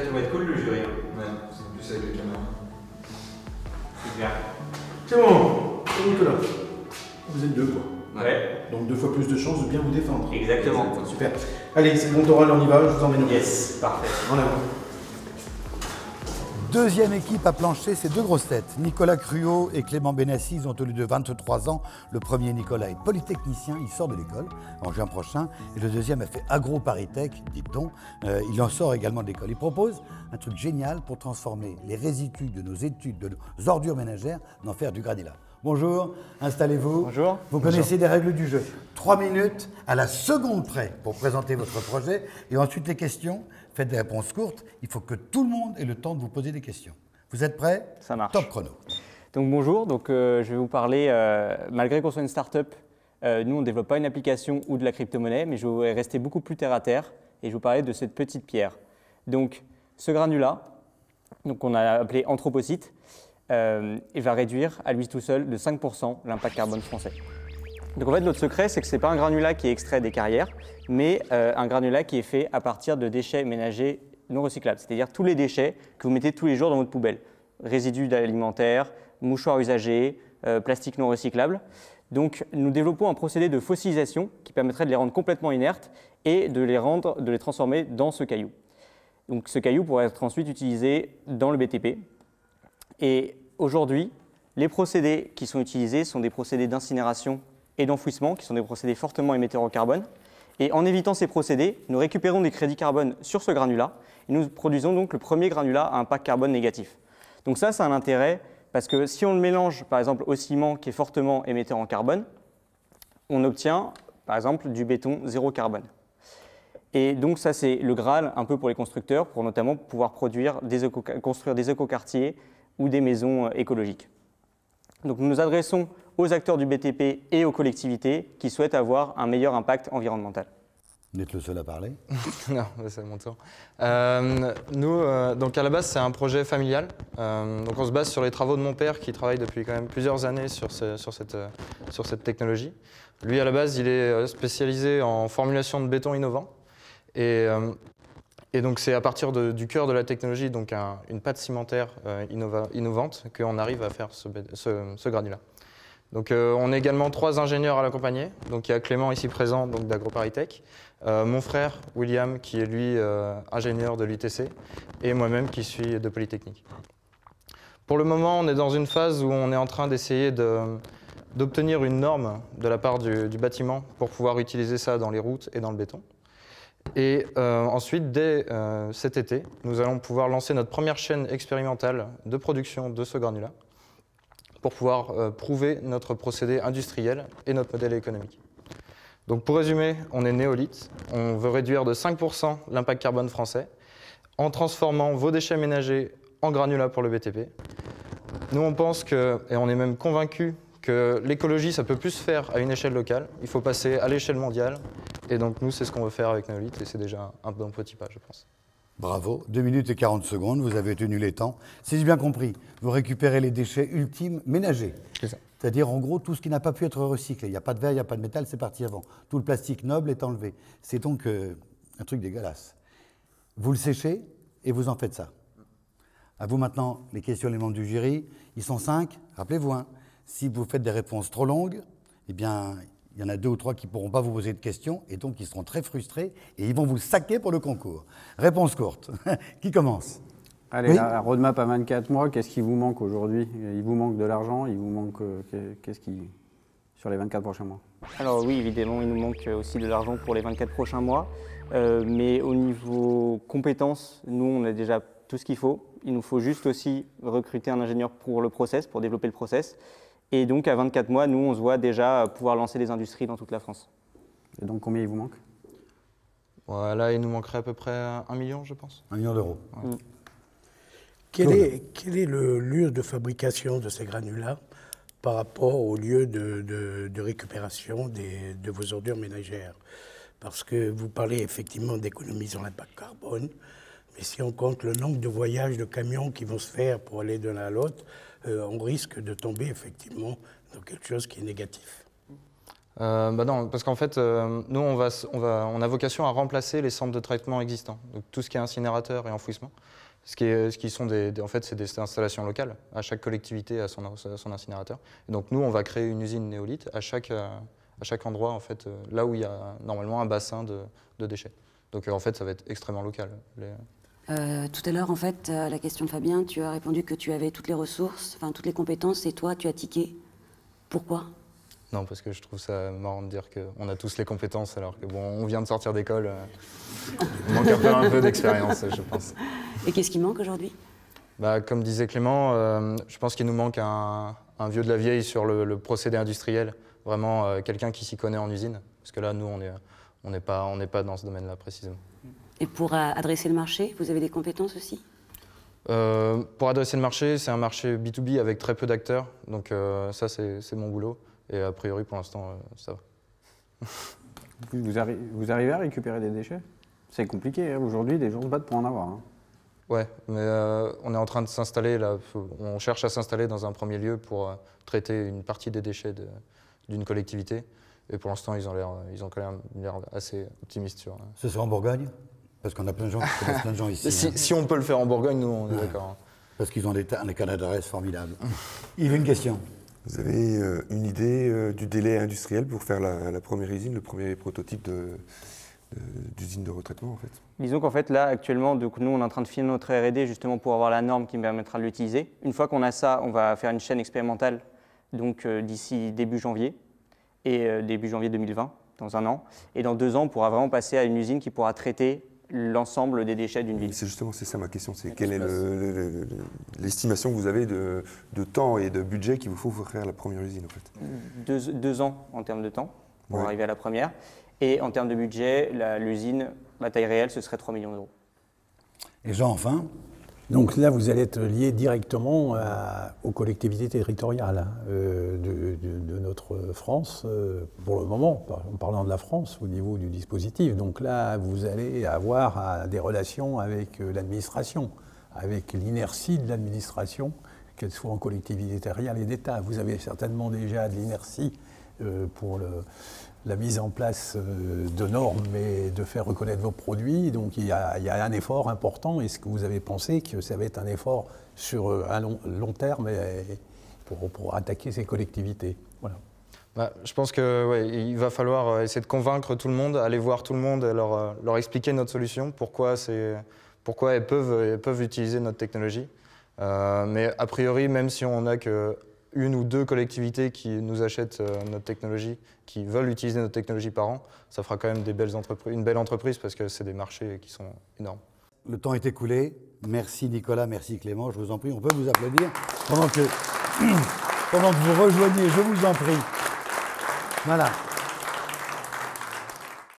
Ça va être cool le jury. Ouais, c'est plus avec les caméras. Super. C'est bon, c'est bon que là. Vous êtes deux, quoi. Ouais. Donc 2 fois plus de chances de bien vous défendre. Exactement. Super. Allez, c'est bon, Toral, on y va, je vous emmène au Yes, parfait. En avant. Deuxième équipe à plancher, c'est deux grosses têtes. Nicolas Cruau et Clément Benassi, ils ont tous les deux 23 ans. Le premier, Nicolas, est polytechnicien, il sort de l'école en juin prochain. Et le deuxième a fait agro-paritech, dites-on. Il en sort également de l'école. Il propose un truc génial pour transformer les résidus de nos études, de nos ordures ménagères, d'en faire du granulat. Bonjour, installez-vous. Bonjour. Vous connaissez les règles du jeu. 3 minutes à la seconde près pour présenter votre projet. Et ensuite, les questions. Faites des réponses courtes. Il faut que tout le monde ait le temps de vous poser des questions. Vous êtes prêts? Ça marche. Top chrono. Donc bonjour, je vais vous parler, malgré qu'on soit une start-up, nous on ne développe pas une application ou de la crypto-monnaie, mais je vais rester beaucoup plus terre à terre et je vais vous parler de cette petite pierre. Donc ce granulat, qu'on a appelé anthropocyte, il va réduire à lui tout seul de 5% l'impact carbone français. Donc en fait, notre secret, c'est que ce n'est pas un granulat qui est extrait des carrières, mais un granulat qui est fait à partir de déchets ménagers non recyclables, c'est-à-dire tous les déchets que vous mettez tous les jours dans votre poubelle. Résidus alimentaires, mouchoirs usagés, plastique non recyclable. Donc nous développons un procédé de fossilisation qui permettrait de les rendre complètement inertes et de les transformer dans ce caillou. Donc ce caillou pourrait être ensuite utilisé dans le BTP. Et aujourd'hui, les procédés qui sont utilisés sont des procédés d'incinération et d'enfouissement, qui sont des procédés fortement émetteurs au carbone. Et en évitant ces procédés, nous récupérons des crédits carbone sur ce granulat et nous produisons donc le premier granulat à impact carbone négatif. Donc ça a un intérêt parce que si on le mélange par exemple au ciment qui est fortement émetteur en carbone, on obtient par exemple du béton zéro carbone. Et donc ça c'est le Graal un peu pour les constructeurs, pour notamment pouvoir construire des écoquartiers ou des maisons écologiques. Donc nous nous adressons aux acteurs du BTP et aux collectivités qui souhaitent avoir un meilleur impact environnemental. Vous êtes le seul à parler. Non, c'est mon tour. Donc à la base, c'est un projet familial. Donc on se base sur les travaux de mon père qui travaille depuis quand même plusieurs années sur cette technologie. Lui, à la base, il est spécialisé en formulation de béton innovant. Et donc c'est à partir du cœur de la technologie, donc une pâte cimentaire innovante, qu'on arrive à faire ce granulat. Donc on est également 3 ingénieurs à l'accompagner. Donc il y a Clément ici présent d'AgroParisTech, mon frère William qui est lui ingénieur de l'UTC et moi-même qui suis de Polytechnique. Pour le moment, on est dans une phase où on est en train d'essayer d'obtenir une norme de la part du bâtiment pour pouvoir utiliser ça dans les routes et dans le béton. Et ensuite, dès cet été, nous allons pouvoir lancer notre première chaîne expérimentale de production de ce granulat pour pouvoir prouver notre procédé industriel et notre modèle économique. Donc pour résumer, on est néolithe, on veut réduire de 5% l'impact carbone français en transformant vos déchets ménagers en granulats pour le BTP. Nous on pense et on est même convaincus que l'écologie ça peut plus se faire à une échelle locale, il faut passer à l'échelle mondiale et donc nous c'est ce qu'on veut faire avec Néolith et c'est déjà un bon petit pas je pense. Bravo, 2 minutes et 40 secondes, vous avez tenu les temps. Si j'ai bien compris, vous récupérez les déchets ultimes ménagers. C'est ça. C'est-à-dire, en gros, tout ce qui n'a pas pu être recyclé. Il n'y a pas de verre, il n'y a pas de métal, c'est parti avant. Tout le plastique noble est enlevé. C'est donc un truc dégueulasse. Vous le séchez et vous en faites ça. À vous maintenant, les questions, les membres du jury. Ils sont 5, rappelez-vous. Si vous faites des réponses trop longues, eh bien, il y en a 2 ou 3 qui ne pourront pas vous poser de questions et donc ils seront très frustrés et ils vont vous saquer pour le concours. Réponse courte. Qui commence? Allez, oui. la roadmap à 24 mois, qu'est-ce qui vous manque aujourd'hui? Il vous manque de l'argent, il vous manque qu'est-ce qui sur les 24 prochains mois? Alors oui, évidemment, il nous manque aussi de l'argent pour les 24 prochains mois. Mais au niveau compétences, nous, on a déjà tout ce qu'il faut. Il nous faut juste aussi recruter un ingénieur pour le process, pour développer le process. Et donc, à 24 mois, nous, on se voit déjà pouvoir lancer des industries dans toute la France. Et donc, combien il vous manque? Voilà, il nous manquerait à peu près 1 million, je pense. 1 million d'euros. Ouais. Quel est le lieu de fabrication de ces granulats par rapport au lieu de récupération de vos ordures ménagères? Parce que vous parlez effectivement d'économie sur l'impact carbone, mais si on compte le nombre de voyages de camions qui vont se faire pour aller de l'un à l'autre, on risque de tomber effectivement dans quelque chose qui est négatif. Non, parce qu'en fait, nous, on a vocation à remplacer les centres de traitement existants. Donc, tout ce qui est incinérateur et enfouissement, ce qui sont en fait, c'est des installations locales. À chaque collectivité a son incinérateur. Et donc, nous, on va créer une usine néolithe à chaque endroit, en fait, là où il y a normalement un bassin de déchets. Donc, en fait, ça va être extrêmement local. Tout à l'heure, en fait, à la question de Fabien, tu as répondu que tu avais toutes les ressources, enfin toutes les compétences, et toi, tu as tiqué. Pourquoi ? Non, parce que je trouve ça marrant de dire qu'on a tous les compétences, alors que bon, on vient de sortir d'école. Il manque un peu d'expérience, je pense. Et qu'est-ce qui manque aujourd'hui ? Comme disait Clément, je pense qu'il nous manque un vieux de la vieille sur le procédé industriel. Vraiment quelqu'un qui s'y connaît en usine. Parce que là, nous, on n'est pas dans ce domaine-là précisément. Et pour adresser le marché, vous avez des compétences aussi ? Pour adresser le marché, c'est un marché B2B avec très peu d'acteurs. Donc ça, c'est mon boulot. Et a priori, pour l'instant, ça va. Vous arrivez à récupérer des déchets? C'est compliqué, hein. Aujourd'hui, des gens se battent pour en avoir. Hein. Ouais, mais on est en train de s'installer là. On cherche à s'installer dans un premier lieu pour traiter une partie des déchets d'une collectivité. Et pour l'instant, ils ont quand même l'air assez optimistes sur. Ce sera en Bourgogne? Parce qu'on a plein de gens qui connaissent plein de gens ici. Si on peut le faire en Bourgogne, nous, on est d'accord. Parce qu'ils ont des carnets d'adresses formidables. Il y a une question. Vous avez une idée du délai industriel pour faire la première usine, le premier prototype d'usine de retraitement en fait? Disons qu'en fait là actuellement, donc, nous on est en train de finir notre R&D justement pour avoir la norme qui me permettra de l'utiliser. Une fois qu'on a ça, on va faire une chaîne expérimentale donc d'ici début janvier et début janvier 2020, dans un an. Et dans 2 ans, on pourra vraiment passer à une usine qui pourra traiter l'ensemble des déchets d'une ville. C'est ça ma question, c'est quelle est l'estimation que vous avez de temps et de budget qu'il vous faut pour faire la première usine en fait? 2 ans en termes de temps pour Ouais. arriver à la première. Et en termes de budget, l'usine, la taille réelle, ce serait 3 millions d'euros. Et Jean, enfin? Donc là, vous allez être lié directement aux collectivités territoriales de notre France, pour le moment, en parlant de la France, au niveau du dispositif. Donc là, vous allez avoir des relations avec l'administration, avec l'inertie de l'administration, qu'elle soit en collectivité territoriale et d'État. Vous avez certainement déjà de l'inertie pour la mise en place de normes et de faire reconnaître vos produits. Donc il y a un effort important. Est-ce que vous avez pensé que ça va être un effort sur un long terme pour attaquer ces collectivités? Voilà. Je pense qu'il va falloir essayer de convaincre tout le monde, aller voir tout le monde et leur expliquer notre solution, pourquoi elles peuvent utiliser notre technologie. Mais a priori, même si on n'a que 1 ou 2 collectivités qui nous achètent notre technologie, qui veulent utiliser notre technologie par an, ça fera quand même une belle entreprise parce que c'est des marchés qui sont énormes. Le temps est écoulé. Merci Nicolas, merci Clément. Je vous en prie, on peut vous applaudir pendant que vous rejoignez, je vous en prie. Voilà.